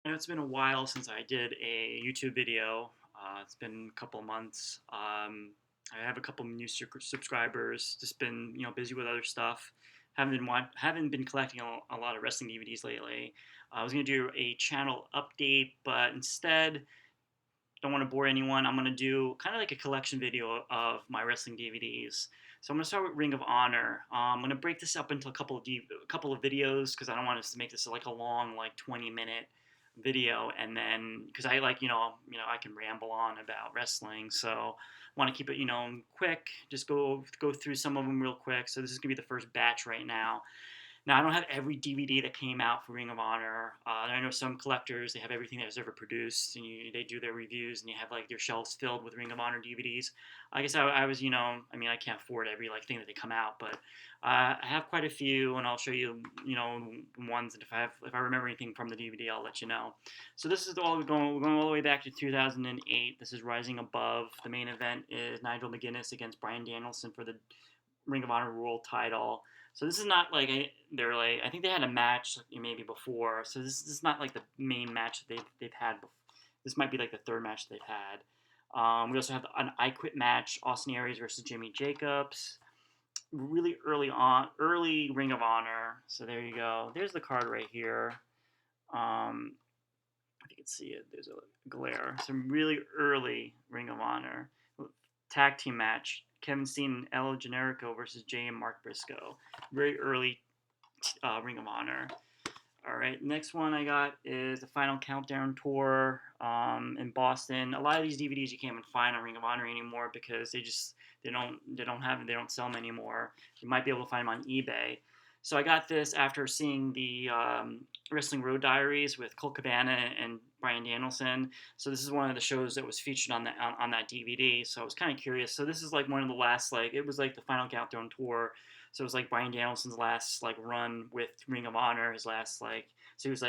know, it's been a while since I did a YouTube video. It's been a couple of months. I have a couple of new subscribers. Just been busy with other stuff. Haven't been collecting a lot of wrestling DVDs lately. I was gonna do a channel update, but instead, don't want to bore anyone. I'm gonna do kind of like a collection video of my wrestling DVDs. So I'm gonna start with Ring of Honor. I'm gonna break this up into a couple of videos because I don't want us to make this like a long, like 20-minute video, and then because I like I can ramble on about wrestling, so want to keep it quick. Just go through some of them real quick. So this is gonna be the first batch right now. Now, I don't have every DVD that came out for Ring of Honor. I know some collectors, they have everything that was ever produced, and they do their reviews, and you have like their shelves filled with Ring of Honor DVDs. I guess I was, I mean, I can't afford every like thing that they come out, but I have quite a few, and I'll show you, ones. And if I remember anything from the DVD, I'll let you know. So this is all we're going all the way back to 2008. This is Rising Above. The main event is Nigel McGuinness against Bryan Danielson for the Ring of Honor World Title. So this is not like they're like I think they had a match maybe before. So this is not like the main match that they've had. This might be like the third match they've had. We also have an I Quit match: Austin Aries versus Jimmy Jacobs. Really early Ring of Honor. So there you go. There's the card right here. If you can see it, there's a glare. Some really early Ring of Honor tag team match: Kevin Steen and El Generico versus Jay and Mark Briscoe. Very early Ring of Honor. All right, next one I got is the Final Countdown tour in Boston. A lot of these DVDs you can't even find on Ring of Honor anymore because they don't sell them anymore. You might be able to find them on eBay. So I got this after seeing the Wrestling Road Diaries with Colt Cabana and Bryan Danielson. So this is one of the shows that was featured on that DVD. So I was kind of curious. So this is like one of the last it was like the Final Countdown tour. So it was like Bryan Danielson's last run with Ring of Honor. His last so he was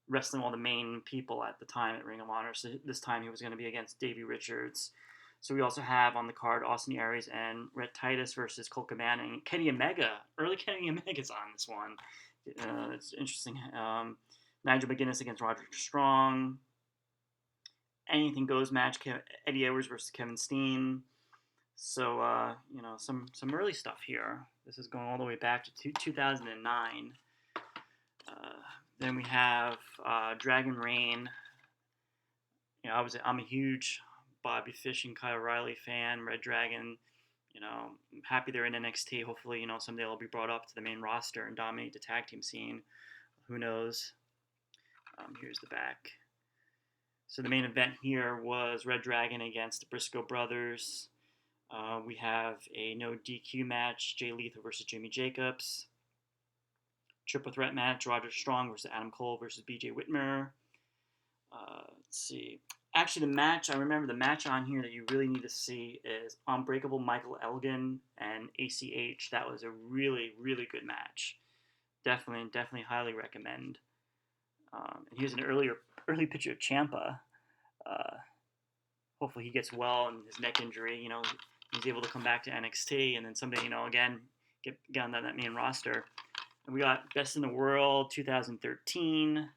wrestling all the main people at the time at Ring of Honor. So this time he was going to be against Davey Richards. So we also have on the card Austin Aries and Rhett Titus versus Colt Cabana and Kenny Omega. Early Kenny Omega's on this one. It's interesting. Nigel McGuinness against Roderick Strong. Anything Goes match. Eddie Edwards versus Kevin Steen. So some early stuff here. This is going all the way back to 2009. Then we have Dragon Reign. I'm a huge Bobby Fish and Kyle O'Reilly fan. Red Dragon. I'm happy they're in NXT. Hopefully, someday they'll be brought up to the main roster and dominate the tag team scene. Who knows? Here's the back. So the main event here was Red Dragon against the Briscoe brothers. We have a no DQ match: Jay Lethal versus Jimmy Jacobs. Triple threat match: Roger Strong versus Adam Cole versus BJ Whitmer. Let's see. Actually, I remember the match on here that you really need to see is Unbreakable Michael Elgin and ACH. That was a really, really good match. Definitely highly recommend. And here's an early picture of Ciampa. Hopefully he gets well and his neck injury, he's able to come back to NXT and then someday, again, get on that main roster. And we got Best in the World 2013.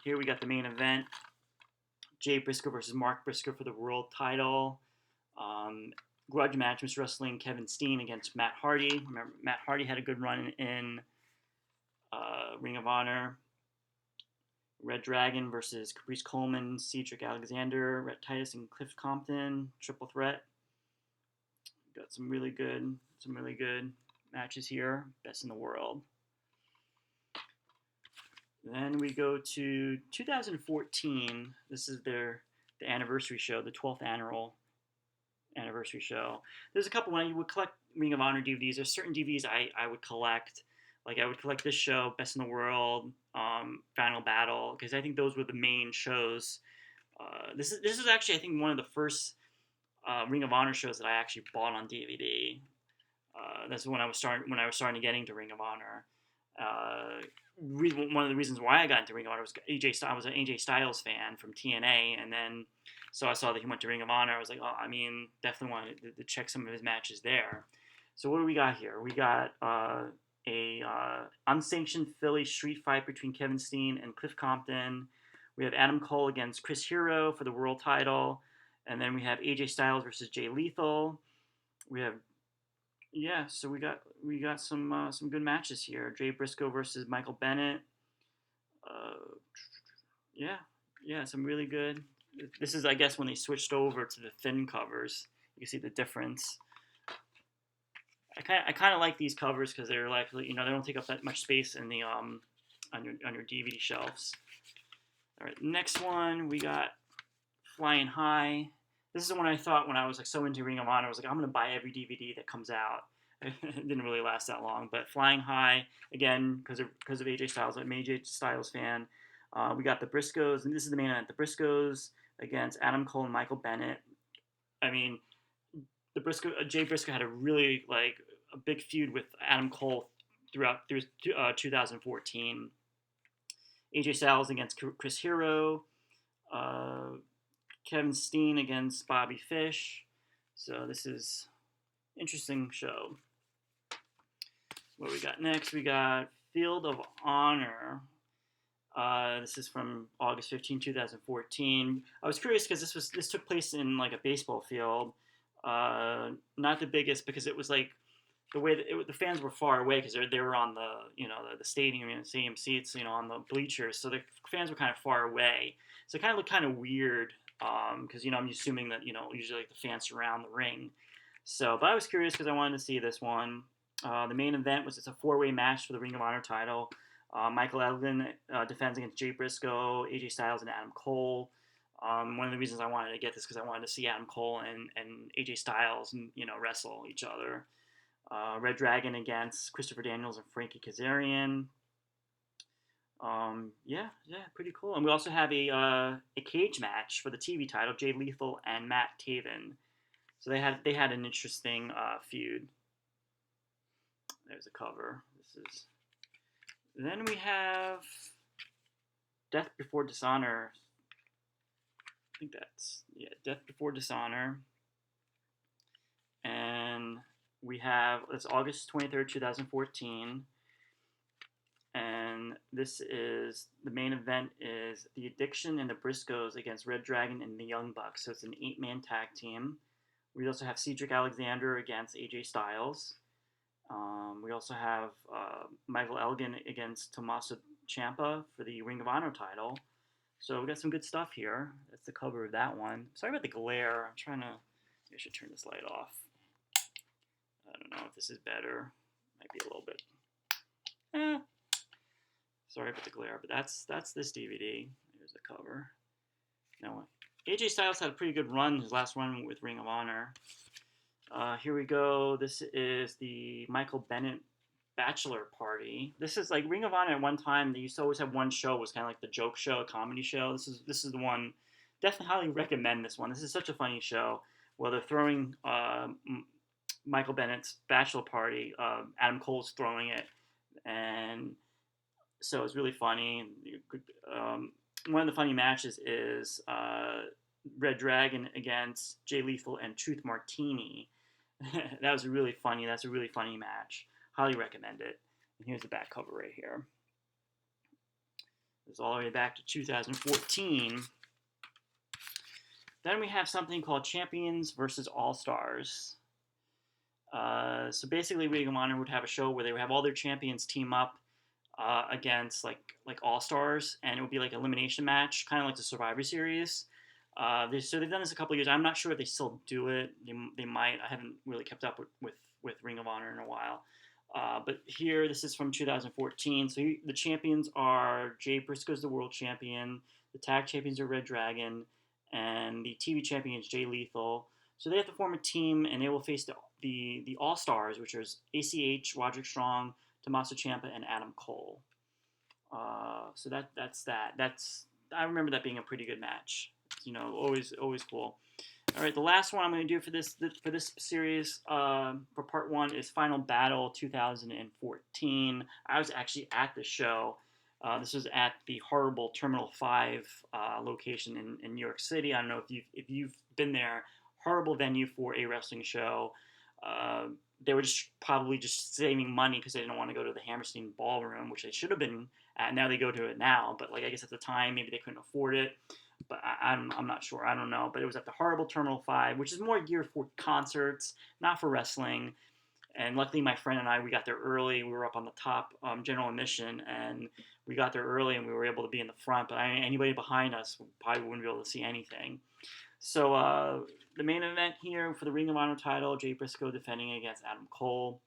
Here we got the main event: Jay Briscoe versus Mark Briscoe for the world title. Grudge match: Mr. Wrestling Kevin Steen against Matt Hardy. Remember, Matt Hardy had a good run in Ring of Honor. Red Dragon versus Caprice Coleman, Cedric Alexander, Rhett Titus, and Cliff Compton. Triple threat. Got some really good matches here. Best in the World. Then we go to 2014. This is the anniversary show, the 12th anniversary show. There's a couple when you would collect Ring of Honor DVDs. There's certain DVDs I would collect. Like I would collect this show, Best in the World, Final Battle, because I think those were the main shows. This is actually I think one of the first Ring of Honor shows that I actually bought on DVD. That's when I was starting to get into Ring of Honor. One of the reasons why I got into Ring of Honor was I was an AJ Styles fan from TNA, and then so I saw that he went to Ring of Honor. I was like, oh, I mean, definitely wanted to check some of his matches there. So what do we got here? We got a unsanctioned Philly street fight between Kevin Steen and Cliff Compton. We have Adam Cole against Chris Hero for the world title, and then we have AJ Styles versus Jay Lethal. We have so we got some good matches here. Jay Briscoe versus Michael Bennett. Uh, yeah, some really good. This is, I guess, when they switched over to the thin covers. You can see the difference. I kind of like these covers because they're like, they don't take up that much space in the on your DVD shelves. All right, next one we got Flying High. This is the one I thought when I was like so into Ring of Honor. I was like, I'm gonna buy every DVD that comes out. It didn't really last that long, but Flying High again because of AJ Styles. I'm an AJ Styles fan. We got the Briscoes, and this is the main event: the Briscoes against Adam Cole and Michael Bennett. I mean, Jay Briscoe had a really a big feud with Adam Cole through 2014. AJ Styles against Chris Hero. Kevin Steen against Bobby Fish. So this is interesting show. What we got next? We got Field of Honor. This is from August 15, 2014. I was curious because this took place in like a baseball field. Not the biggest because it was like the way that the fans were far away because they were on the the stadium and stadium seats on the bleachers, so the fans were kind of far away. So it kind of looked kind of weird because I'm assuming that usually like the fans surround the ring. So, but I was curious because I wanted to see this one. The main event it's a 4-way match for the Ring of Honor title. Michael Elgin defends against Jay Briscoe, AJ Styles, and Adam Cole. One of the reasons I wanted to get this because I wanted to see Adam Cole and AJ Styles wrestle each other. Red Dragon against Christopher Daniels and Frankie Kazarian. Pretty cool. And we also have a cage match for the TV title: Jay Lethal and Matt Taven. So they had an interesting feud. There's a cover. Then we have Death Before Dishonor. I think that's Death Before Dishonor. And it's August 23rd, 2014. And this is the main event is The Addiction and the Briscoes against Red Dragon and the Young Bucks. So it's an 8-man tag team. We also have Cedric Alexander against AJ Styles. We also have Michael Elgin against Tommaso Ciampa for the Ring of Honor title. So we got some good stuff here. That's the cover of that one. Sorry about the glare. I should turn this light off. I don't know if this is better. Might be a little bit. Sorry about the glare, but that's this DVD. Here's the cover. Now, AJ Styles had a pretty good run, his last run with Ring of Honor. Here we go. This is the Michael Bennett Bachelor party. This is like Ring of Honor at one time. They used to always have one show. It was kind of like the joke show, a comedy show. This is the one. Definitely highly recommend this one. This is such a funny show where they're throwing Michael Bennett's Bachelor party. Adam Cole's throwing it, and so it's really funny. One of the funny matches is Red Dragon against Jay Lethal and Truth Martini. That's a really funny match. Highly recommend it. And here's the back cover right here. It's all the way back to 2014. Then we have something called Champions versus All-Stars. So basically, Ring of Honor would have a show where they would have all their champions team up against like All-Stars, and it would be like an elimination match, kind of like the Survivor Series. So they've done this a couple of years. I'm not sure if they still do it. They might. I haven't really kept up with Ring of Honor in a while. But here, this is from 2014. So the champions are Jay Briscoe's the world champion. The tag champions are Red Dragon. And the TV champion is Jay Lethal. So they have to form a team, and they will face the All-Stars, which are ACH, Roderick Strong, Tommaso Ciampa, and Adam Cole. So that's that. I remember that being a pretty good match. Always cool. All right, the last one I'm going to do for this series for part 1 is Final Battle 2014. I was actually at the show. This was at the horrible Terminal 5 location in New York City. I don't know if you've been there. Horrible venue for a wrestling show. They were just probably just saving money because they didn't want to go to the Hammerstein Ballroom, which they should have been at. Now they go to it now, but like I guess at the time maybe they couldn't afford it. But I'm not sure. I don't know. But it was at the Horrible Terminal 5, which is more geared for concerts, not for wrestling. And luckily, my friend and I, we got there early. We were up on the top general admission, and we got there early, and we were able to be in the front. But anybody behind us probably wouldn't be able to see anything. So the main event here for the Ring of Honor title, Jay Briscoe defending against Adam Cole.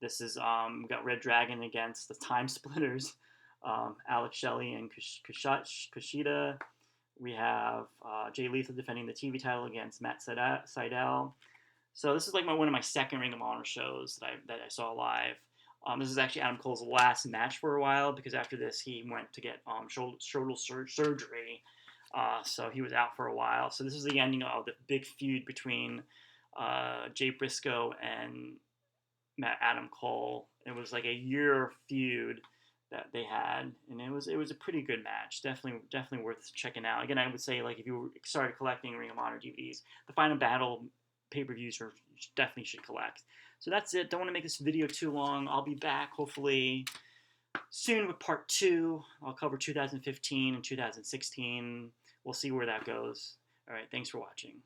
This is we got Red Dragon against the Time Splitters, Alex Shelley and Kushida. We have Jay Lethal defending the TV title against Matt Sydal. So this is like one of my second Ring of Honor shows that I saw live. This is actually Adam Cole's last match for a while because after this he went to get shoulder surgery. So he was out for a while. So this is the ending of the big feud between Jay Briscoe and Adam Cole. It was like a year feud that they had, and it was a pretty good match. Definitely worth checking out. Again, I would say like if you started collecting Ring of Honor DVDs, the Final Battle pay-per-views definitely should collect. So that's it. Don't want to make this video too long. I'll be back hopefully soon with part 2. I'll cover 2015 and 2016. We'll see where that goes. All right, thanks for watching.